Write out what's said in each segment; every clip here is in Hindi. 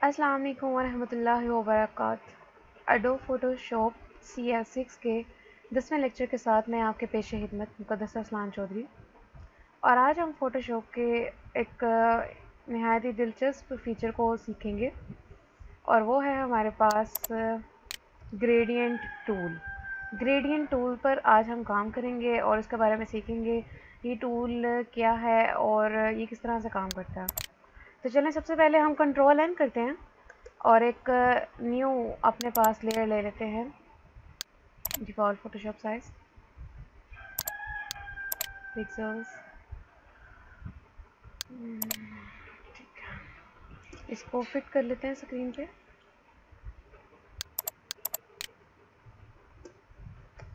अस्सलाम वालेकुम वरहमतुल्लाहि वबरकातुहू। एडोब फ़ोटोशॉप CS6 के 10वें लेक्चर के साथ मैं आपके पेश खिदमत मुक़द्दस अस्लान चौधरी। और आज हम फ़ोटोशॉप के एक नहायत ही दिलचस्प फ़ीचर को सीखेंगे और वो है हमारे पास ग्रेडियंट टूल। ग्रेडियंट टूल पर आज हम काम करेंगे और इसके बारे में सीखेंगे ये टूल क्या है और ये किस तरह से काम करता है। तो चलें, सबसे पहले हम कंट्रोल एन करते हैं और एक न्यू अपने पास लेयर ले लेते हैं। डिफ़ॉल्ट फोटोशॉप साइज पिक्सल्स, ठीक है, इसको फिट कर लेते हैं स्क्रीन पे।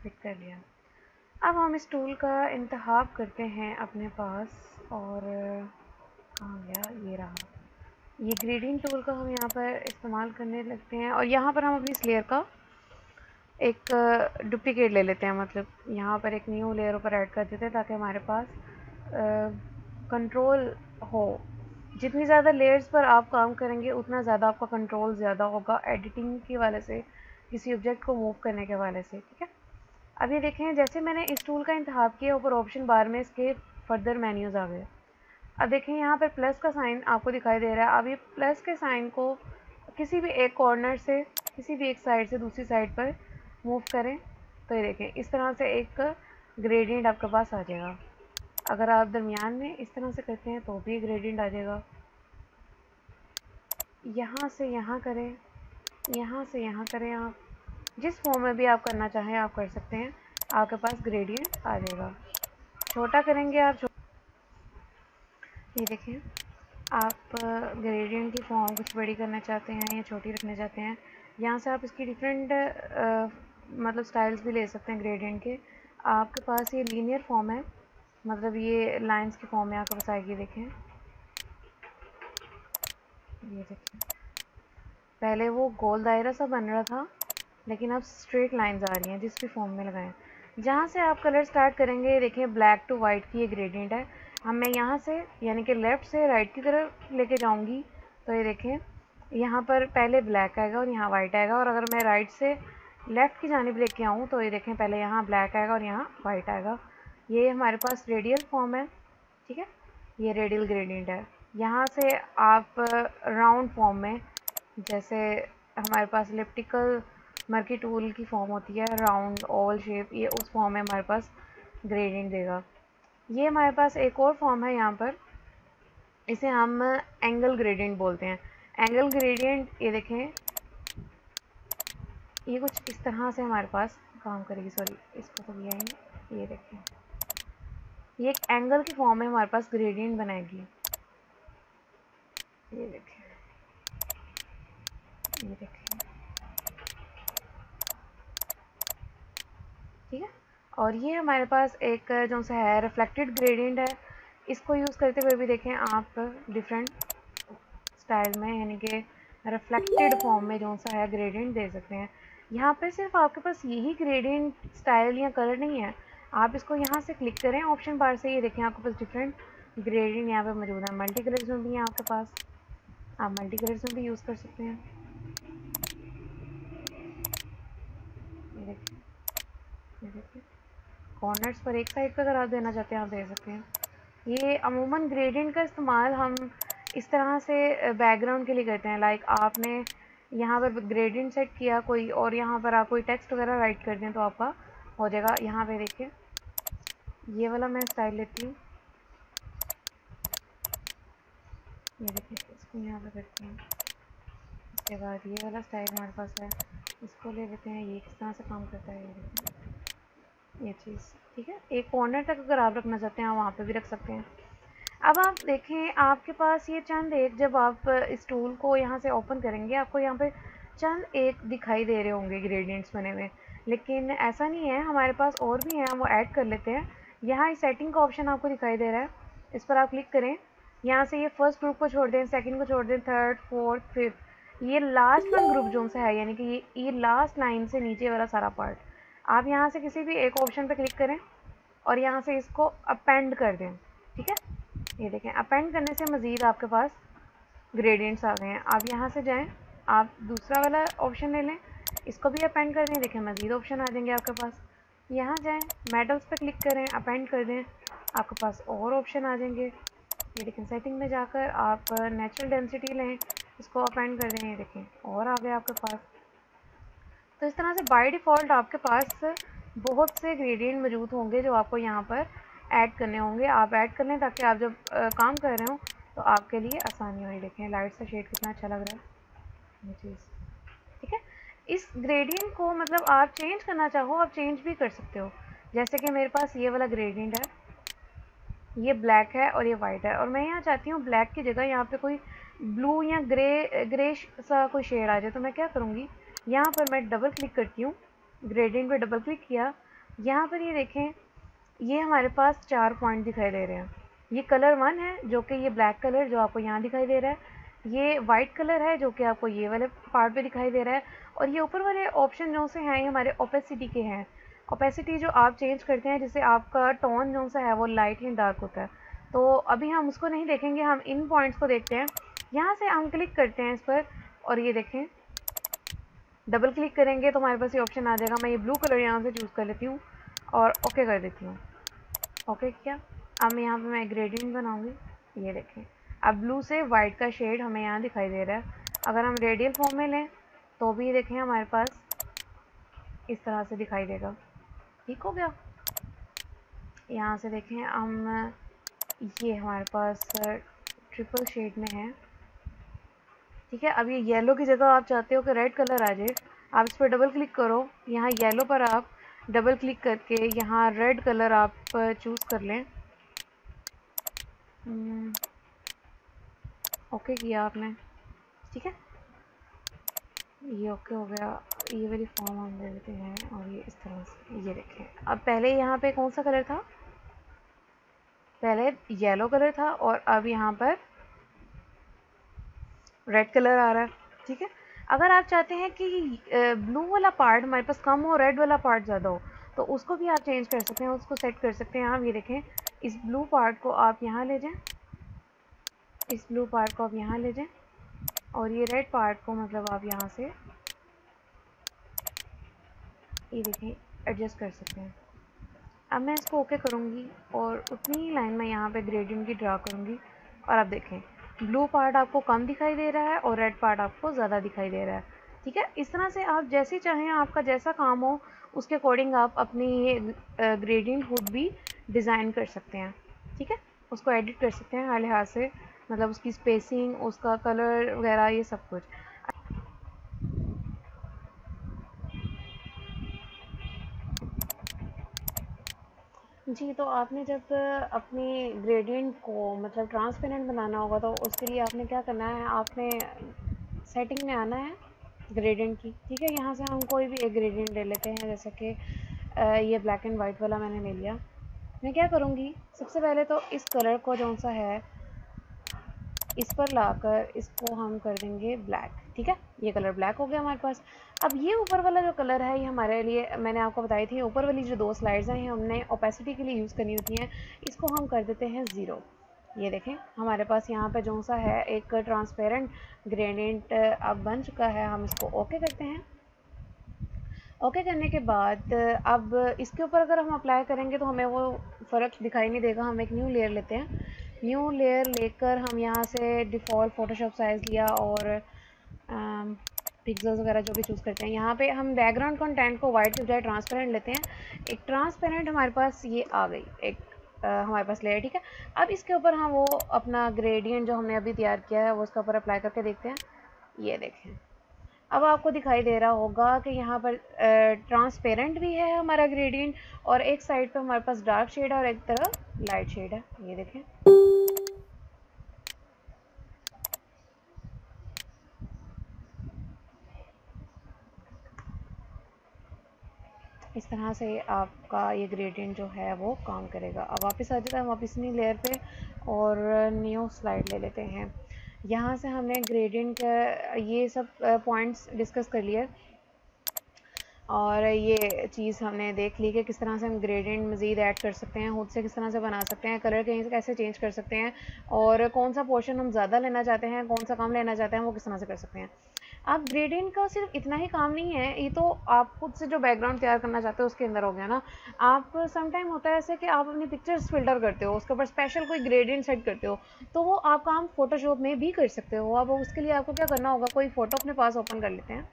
फिट कर लिया। अब हम इस टूल का इंतखाब करते हैं अपने पास और कहाँ गया, ये रहा। ये ग्रेडियंट टूल का हम यहाँ पर इस्तेमाल करने लगते हैं और यहाँ पर हम अपनी इस लेयर का एक डुप्लीकेट ले लेते हैं, मतलब यहाँ पर एक न्यू लेयर ऊपर ऐड कर देते हैं ताकि हमारे पास कंट्रोल हो। जितनी ज़्यादा लेयर्स पर आप काम करेंगे उतना ज़्यादा आपका कंट्रोल ज़्यादा होगा एडिटिंग की वाले से, किसी ऑब्जेक्ट को मूव करने के वाले से। ठीक है, अब ये देखें, जैसे मैंने इस टूल का इंतखाब किया, ऊपर ऑप्शन बार में इसके फर्दर मेन्यूज़ आ गए। अब देखें यहाँ पर प्लस का साइन आपको दिखाई दे रहा है। अब ये प्लस के साइन को किसी भी एक कॉर्नर से, किसी भी एक साइड से दूसरी साइड पर मूव करें तो ये देखें इस तरह से एक ग्रेडियंट आपके पास आ जाएगा। अगर आप दरमियान में इस तरह से करते हैं तो भी ग्रेडियंट आ जाएगा। यहाँ से यहाँ करें, यहाँ से यहाँ करें, आप जिस फॉर्म में भी आप करना चाहें आप कर सकते हैं, आपके पास ग्रेडियंट आ जाएगा। छोटा करेंगे आप, ये देखें, आप ग्रेडियंट की फॉर्म कुछ बड़ी करना चाहते हैं या छोटी रखना चाहते हैं, यहाँ से आप इसकी डिफरेंट मतलब स्टाइल्स भी ले सकते हैं ग्रेडियंट के। आपके पास ये लीनियर फॉर्म है, मतलब ये लाइंस की फॉर्म में आपके पास आएगी। देखें, ये देखें, पहले वो गोल दायरा सा बन रहा था लेकिन अब स्ट्रेट लाइंस आ रही हैं जिस भी फॉर्म में लगाएं। जहाँ से आप कलर स्टार्ट करेंगे, देखें ब्लैक टू वाइट की ये ग्रेडियंट है। हम मैं यहाँ से यानी कि लेफ़्ट से राइट की तरफ लेके जाऊँगी तो ये देखें यहाँ पर पहले ब्लैक आएगा और यहाँ वाइट आएगा, और अगर मैं राइट से लेफ़्ट की जानिब लेके आऊँ तो ये देखें पहले यहाँ ब्लैक आएगा और यहाँ वाइट आएगा। ये हमारे पास रेडियल फॉर्म है। ठीक है, ये रेडियल ग्रेडियंट है। यहाँ से आप राउंड फॉर्म में, जैसे हमारे पास इलिप्टिकल मर्की टूल की फॉर्म होती है, राउंड ओवल शेप, ये उस फॉर्म में हमारे पास ग्रेडियंट देगा। ये हमारे पास एक और फॉर्म है यहाँ पर, इसे हम एंगल ग्रेडियंट बोलते हैं। एंगल ग्रेडियंट ये देखें, ये कुछ इस तरह से हमारे पास काम करेगी। सॉरी, इसको तो किया ही नहीं। ये देखें, ये एक एंगल की फॉर्म में हमारे पास ग्रेडियंट बनाएगी। ये देखें, ये देखें, ठीक है। और ये हमारे पास एक जो सा है रिफ्लेक्टेड ग्रेडियंट है। इसको यूज़ करते हुए भी देखें आप डिफरेंट स्टाइल में, यानी कि रिफ्लेक्टेड फॉर्म में जो सा है ग्रेडियंट दे सकते हैं। यहाँ पे सिर्फ आपके पास यही ग्रेडियंट स्टाइल या कलर नहीं है, आप इसको यहाँ से क्लिक करें ऑप्शन बार से, ये देखें आपके पास डिफरेंट ग्रेडियंट यहाँ पे मौजूद है। मल्टी कलर्स में भी है आपके पास, आप मल्टी कलर्स में भी यूज़ कर सकते हैं। ये देखिए, ये देखिए, कॉर्नर्स पर एक साइड पर अगर आप देना चाहते हैं आप दे सकते हैं। ये अमूमन ग्रेडियंट का इस्तेमाल हम इस तरह से बैकग्राउंड के लिए करते हैं, लाइक आपने यहाँ पर ग्रेडियंट सेट किया कोई और यहाँ पर आप कोई टेक्स्ट वगैरह राइट कर दें तो आपका हो जाएगा। यहाँ पे देखिए, ये वाला मैं स्टाइल लेती हूँ, ये देखिए, इसको यहाँ पे करते हैं। इसके बाद ये वाला स्टाइल हमारे पास है, इसको ले लेते हैं। ये किस तरह से काम करता है, ये देखिए, ये चीज़, ठीक है। एक कॉर्नर तक अगर आप रखना चाहते हैं आप वहाँ पे भी रख सकते हैं। अब आप देखें, आपके पास ये चंद एक, जब आप इस टूल को यहाँ से ओपन करेंगे आपको यहाँ पे चंद एक दिखाई दे रहे होंगे ग्रेडियंट्स बने हुए, लेकिन ऐसा नहीं है, हमारे पास और भी हैं, वो ऐड कर लेते हैं। यहाँ इस सेटिंग का ऑप्शन आपको दिखाई दे रहा है, इस पर आप क्लिक करें। यहाँ से ये फर्स्ट ग्रुप को छोड़ दें, सेकेंड को छोड़ दें, थर्ड, फोर्थ, फिफ्थ, ये लास्ट वन ग्रुप जो सा है, यानी कि ये लास्ट लाइन से नीचे वाला सारा पार्ट, आप यहाँ से किसी भी एक ऑप्शन पर क्लिक करें और यहाँ से इसको अपेंड कर दें। ठीक है, ये देखें, अपेंड करने से मज़ीद आपके पास ग्रेडियंट्स आ गए हैं। आप यहाँ से जाएं, आप दूसरा वाला ऑप्शन ले लें, इसको भी अपेंड कर दें। देखें मज़ीद ऑप्शन आ जाएंगे आपके पास। यहाँ जाएं, मेटल्स पे क्लिक करें, अपेंड कर दें, आपके पास और ऑप्शन आ जाएंगे। ये देखें सेटिंग में जाकर आप नेचुरल डेंसिटी लें, इसको अपेंड कर दें। ये देखें और आ गया आपके पास। तो इस तरह से बाय डिफ़ॉल्ट आपके पास बहुत से ग्रेडियंट मौजूद होंगे जो आपको यहाँ पर ऐड करने होंगे। आप ऐड कर लें ताकि आप जब काम कर रहे हो तो आपके लिए आसानी हो। देखें लाइट सा शेड कितना अच्छा लग रहा है ये चीज़, ठीक है। इस ग्रेडियंट को मतलब आप चेंज करना चाहो आप चेंज भी कर सकते हो। जैसे कि मेरे पास ये वाला ग्रेडियंट है, ये ब्लैक है और ये वाइट है, और मैं यहाँ चाहती हूँ ब्लैक की जगह यहाँ पे कोई ब्लू या ग्रे सा कोई शेड आ जाए। तो मैं क्या करूँगी, यहाँ पर मैं डबल क्लिक करती हूँ, ग्रेडियंट पे डबल क्लिक किया, यहाँ पर ये देखें ये हमारे पास 4 पॉइंट दिखाई दे रहे हैं। ये कलर 1 है जो कि ये ब्लैक कलर जो आपको यहाँ दिखाई दे रहा है, ये वाइट कलर है जो कि आपको ये वाले पार्ट पे दिखाई दे रहा है, और ये ऊपर वाले ऑप्शन जो से हैं ये हमारे ओपेसिटी के हैं। ओपेसिटी जो आप चेंज करते हैं जिससे आपका टोन जो सा है वो लाइट या डार्क होता है। तो अभी हम उसको नहीं देखेंगे, हम इन पॉइंट्स को देखते हैं। यहाँ से हम क्लिक करते हैं इस पर, और ये देखें डबल क्लिक करेंगे तो हमारे पास ये ऑप्शन आ जाएगा। मैं ये ब्लू कलर यहाँ से चूज़ कर लेती हूँ और ओके कर देती हूँ। ओके क्या, अब मैं यहाँ पे मैं ग्रेडियंट बनाऊँगी। ये देखें अब ब्लू से वाइट का शेड हमें यहाँ दिखाई दे रहा है। अगर हम रेडियल फॉर्म में लें तो भी देखें हमारे पास इस तरह से दिखाई देगा। ठीक हो गया। यहाँ से देखें हम ये हमारे पास ट्रिपल शेड में है, ठीक है। अब ये येलो की जगह आप चाहते हो कि रेड कलर आ जाए, आप इस पर डबल क्लिक करो, यहाँ येलो पर आप डबल क्लिक करके यहाँ रेड कलर आप चूज़ कर लें। ओके किया आपने, ठीक है, ये ओके हो गया। ये वाली फॉर्म हम ले लेते हैं और ये इस तरह से, ये देखें अब पहले यहाँ पे कौन सा कलर था, पहले येलो कलर था और अब यहाँ पर रेड कलर आ रहा है, ठीक है। अगर आप चाहते हैं कि ब्लू वाला पार्ट हमारे पास कम हो, रेड वाला पार्ट ज़्यादा हो, तो उसको भी आप चेंज कर सकते हैं, उसको सेट कर सकते हैं आप। ये देखें इस ब्लू पार्ट को आप यहाँ ले जाएं, इस ब्लू पार्ट को आप यहाँ ले जाएं, और ये रेड पार्ट को मतलब आप यहाँ से ये देखें एडजस्ट कर सकते हैं। अब मैं इसको ओके करूँगी और उतनी ही लाइन में यहाँ पे ग्रेडियंट की ड्रा करूँगी, और आप देखें ब्लू पार्ट आपको कम दिखाई दे रहा है और रेड पार्ट आपको ज़्यादा दिखाई दे रहा है, ठीक है। इस तरह से आप जैसे चाहें, आपका जैसा काम हो उसके अकॉर्डिंग आप अपनी ये ग्रेडियंट हुड भी डिज़ाइन कर सकते हैं, ठीक है। उसको एडिट कर सकते हैं हर लिहाज से, मतलब उसकी स्पेसिंग, उसका कलर वगैरह, ये सब कुछ। जी, तो आपने जब अपनी ग्रेडियंट को मतलब ट्रांसपेरेंट बनाना होगा तो उसके लिए आपने क्या करना है, आपने सेटिंग में आना है ग्रेडियंट की, ठीक है। यहाँ से हम कोई भी एक ग्रेडियंट ले लेते हैं, जैसे कि ये ब्लैक एंड वाइट वाला मैंने ले लिया। मैं क्या करूँगी, सबसे पहले तो इस कलर को जो सा है इस पर लाकर इसको हम कर देंगे ब्लैक, ठीक है। ये कलर ब्लैक हो गया हमारे पास। अब ये ऊपर वाला जो कलर है ये हमारे लिए, मैंने आपको बताई थी ऊपर वाली जो 2 स्लाइड्स हैं ये हमने ओपेसिटी के लिए यूज़ करनी होती हैं। इसको हम कर देते हैं 0। ये देखें हमारे पास यहाँ पे जो सा है एक ट्रांसपेरेंट ग्रेडियंट अब बन चुका है। हम इसको ओके करते हैं। ओके करने के बाद अब इसके ऊपर अगर हम अप्लाई करेंगे तो हमें वो फ़र्क दिखाई नहीं देगा। हम एक न्यू लेयर लेते हैं। न्यू लेयर लेकर हम यहाँ से डिफ़ॉल्ट फ़ोटोशॉप साइज़ लिया और पिक्सल्स वगैरह जो भी चूज़ करते हैं। यहाँ पे हम बैकग्राउंड कंटेंट को वाइट के बजाय ट्रांसपेरेंट लेते हैं। एक ट्रांसपेरेंट हमारे पास ये आ गई एक हमारे पास लेयर, ठीक है। अब इसके ऊपर हम वो अपना ग्रेडियंट जो हमने अभी तैयार किया है वो उसके ऊपर अप्लाई करके देखते हैं। ये देखें अब आपको दिखाई दे रहा होगा कि यहाँ पर ट्रांसपेरेंट भी है हमारा ग्रेडियंट, और एक साइड पे हमारे पास डार्क शेड है और एक तरफ लाइट शेड है। ये देखें इस तरह से आपका ये ग्रेडियंट जो है वो काम करेगा। अब वापस आ जाता है, हम वापस नहीं लेयर पे और न्यू स्लाइड ले लेते हैं। यहाँ से हमने ग्रेडियंट ये सब पॉइंट्स डिस्कस कर लिया। और ये चीज़ हमने देख ली कि किस तरह से हम ग्रेडियंट मज़ीद ऐड कर सकते हैं, खुद से किस तरह से बना सकते हैं, कलर कैसे चेंज कर सकते हैं, और कौन सा पोर्शन हम ज़्यादा लेना चाहते हैं, कौन सा कम लेना चाहते हैं, वो किस तरह से कर सकते हैं। आप ग्रेडियंट का सिर्फ इतना ही काम नहीं है, ये तो आप खुद से जो बैकग्राउंड तैयार करना चाहते हो उसके अंदर हो गया ना। आप समटाइम होता है ऐसे कि आप अपनी पिक्चर्स फिल्टर करते हो, उसके ऊपर स्पेशल कोई ग्रेडियंट सेट करते हो, तो वो आप काम फोटोशॉप में भी कर सकते हो। अब उसके लिए आपको क्या करना होगा, कोई फ़ोटो अपने पास ओपन कर लेते हैं।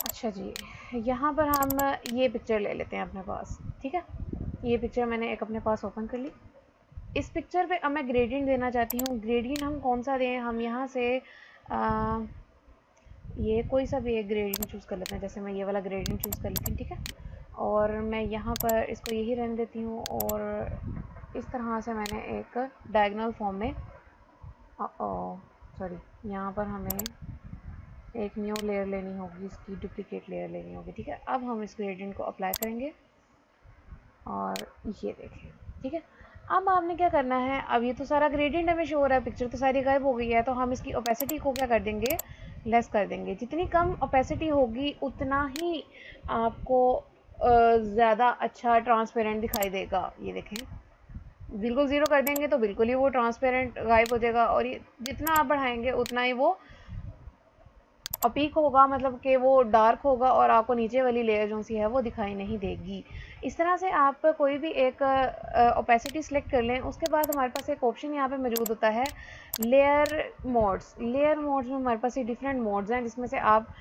अच्छा जी, यहाँ पर हम ये पिक्चर ले लेते हैं अपने पास, ठीक है। ये पिक्चर मैंने एक अपने पास ओपन कर ली। इस पिक्चर पे अब मैं ग्रेडियंट देना चाहती हूँ। ग्रेडियंट हम कौन सा दें, हम यहाँ से ये कोई सा भी एक ग्रेडियंट चूज़ कर लेते हैं। जैसे मैं ये वाला ग्रेडियंट चूज़ कर लेती हूँ, ठीक है। और मैं यहाँ पर इसको यही रहने देती हूँ, और इस तरह से मैंने एक डायगोनल फॉर्म में सॉरी, यहाँ पर हमें एक न्यू लेयर लेनी होगी, इसकी डुप्लीकेट लेयर लेनी होगी, ठीक है। अब हम इस ग्रेडियंट को अप्लाई करेंगे और ये देखें, ठीक है। अब आपने क्या करना है, अब ये तो सारा ग्रेडियंट हमें शो हो रहा है, पिक्चर तो सारी गायब हो गई है, तो हम इसकी ओपेसिटी को क्या कर देंगे, लेस कर देंगे। जितनी कम ओपेसिटी होगी उतना ही आपको ज़्यादा अच्छा ट्रांसपेरेंट दिखाई देगा। ये देखें, बिल्कुल ज़ीरो कर देंगे तो बिल्कुल ही वो ट्रांसपेरेंट गायब हो जाएगा, और ये जितना आप बढ़ाएंगे उतना ही वो अपीक होगा, मतलब कि वो डार्क होगा और आपको नीचे वाली लेयर जो सी है वो दिखाई नहीं देगी। इस तरह से आप कोई भी एक ओपेसिटी सिलेक्ट कर लें। उसके बाद हमारे पास एक ऑप्शन यहाँ पे मौजूद होता है लेयर मोड्स। लेयर मोड्स में हमारे पास ये डिफरेंट मोड्स हैं, जिसमें से आप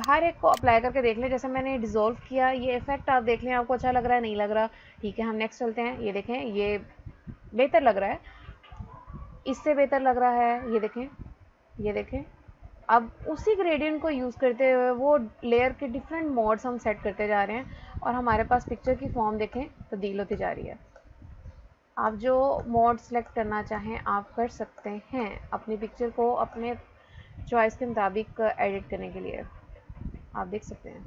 हर एक को अप्लाई करके देख लें। जैसे मैंने डिज़ोल्व किया, ये इफेक्ट आप देख लें, आपको अच्छा लग रहा है, नहीं लग रहा, ठीक है। हम नेक्स्ट चलते हैं। ये देखें, ये बेहतर लग रहा है, इससे बेहतर लग रहा है, ये देखें, ये देखें। अब उसी ग्रेडियंट को यूज़ करते हुए वो लेयर के डिफरेंट मोड्स हम सेट करते जा रहे हैं, और हमारे पास पिक्चर की फॉर्म देखें तब्दील होती जा रही है। आप जो मोड सेलेक्ट करना चाहें आप कर सकते हैं अपनी पिक्चर को अपने चॉइस के मुताबिक एडिट करने के लिए, आप देख सकते हैं,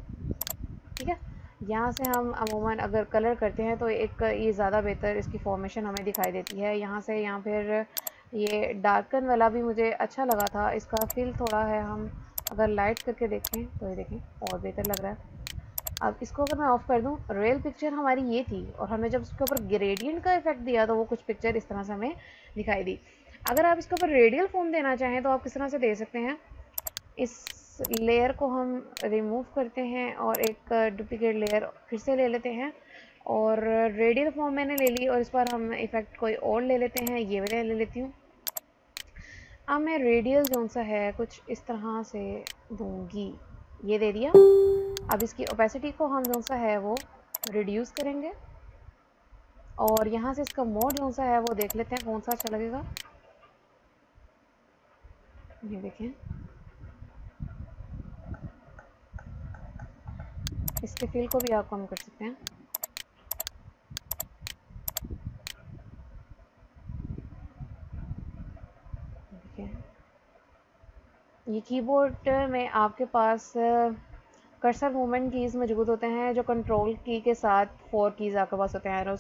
ठीक है। यहाँ से हम अमूमन अगर कलर करते हैं तो एक ये ज़्यादा बेहतर इसकी फॉर्मेशन हमें दिखाई देती है। यहाँ से यहाँ फिर ये डार्कन वाला भी मुझे अच्छा लगा था, इसका फील थोड़ा है। हम अगर लाइट करके देखें तो ये देखें और बेहतर लग रहा है। अब इसको अगर मैं ऑफ़ कर दूँ, रियल पिक्चर हमारी ये थी, और हमने जब उसके ऊपर ग्रेडियंट का इफेक्ट दिया तो वो कुछ पिक्चर इस तरह से हमें दिखाई दी। अगर आप इसके ऊपर रेडियल फॉर्म देना चाहें तो आप किस तरह से दे सकते हैं, इस लेयर को हम रिमूव करते हैं और एक डुप्लीकेट लेयर फिर से ले लेते हैं, और रेडियल फॉर्म मैंने ले ली, और इस पर हम इफ़ेक्ट कोई और ले लेते हैं। ये वाला ले लेती हूँ। अब मैं रेडियल जो सा है कुछ इस तरह से दूंगी, ये दे दिया। अब इसकी ओपेसिटी को हम जो सा है वो रिड्यूस करेंगे, और यहाँ से इसका मोड जो सा है वो देख लेते हैं कौन सा अच्छा लगेगा। ये देखें, इसके फील को भी आप कम कर सकते हैं। ये कीबोर्ड में आपके पास कर्सर मूवमेंट कीज़ मौजूद होते हैं, जो कंट्रोल की के साथ 4 कीज़ आपके पास होते हैं, और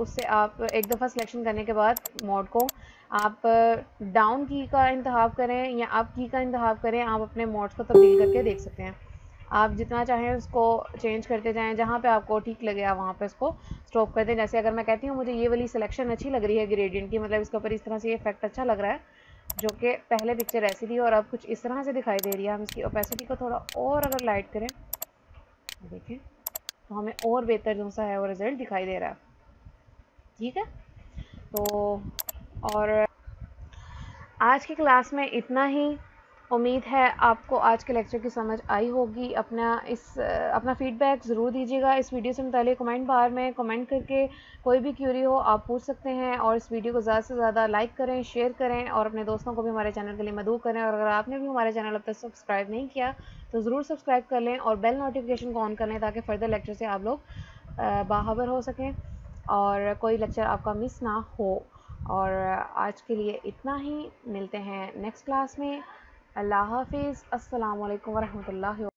उससे आप एक दफ़ा सिलेक्शन करने के बाद मोड को आप डाउन की का इंतखाब करें या अप की का इंतखाब करें, आप अपने मोड्स को तब्दील करके देख सकते हैं। आप जितना चाहें उसको चेंज करते जाएं, जहाँ पे आपको ठीक लगे आप वहाँ पे इसको स्टॉप कर दें। जैसे अगर मैं कहती हूँ मुझे ये वाली सिलेक्शन अच्छी लग रही है ग्रेडियंट की, मतलब इसके ऊपर इस तरह से ये इफेक्ट अच्छा लग रहा है, जो कि पहले पिक्चर ऐसी थी और अब कुछ इस तरह से दिखाई दे रही है। हम इसकी ओपेसिटी को थोड़ा और अगर लाइट करें, देखें, तो हमें और बेहतर जो सा है वो रिज़ल्ट दिखाई दे रहा है, ठीक है। तो और आज की क्लास में इतना ही। उम्मीद है आपको आज के लेक्चर की समझ आई होगी। अपना फीडबैक ज़रूर दीजिएगा इस वीडियो से मुताल्लिक़। कमेंट बार में कमेंट करके कोई भी क्यूरी हो आप पूछ सकते हैं, और इस वीडियो को ज़्यादा से ज़्यादा लाइक करें, शेयर करें, और अपने दोस्तों को भी हमारे चैनल के लिए मदऊ करें। और अगर आपने भी हमारे चैनल अब तक सब्सक्राइब नहीं किया तो ज़रूर सब्सक्राइब कर लें और बेल नोटिफिकेशन को ऑन कर लें, ताकि फ़र्दर लेक्चर से आप लोग बाखबर हो सकें और कोई लेक्चर आपका मिस ना हो। और आज के लिए इतना ही, मिलते हैं नेक्स्ट क्लास में। अल्लाह हाफिज़। अस्सलाम वालेकुम वरहमतुल्लाहि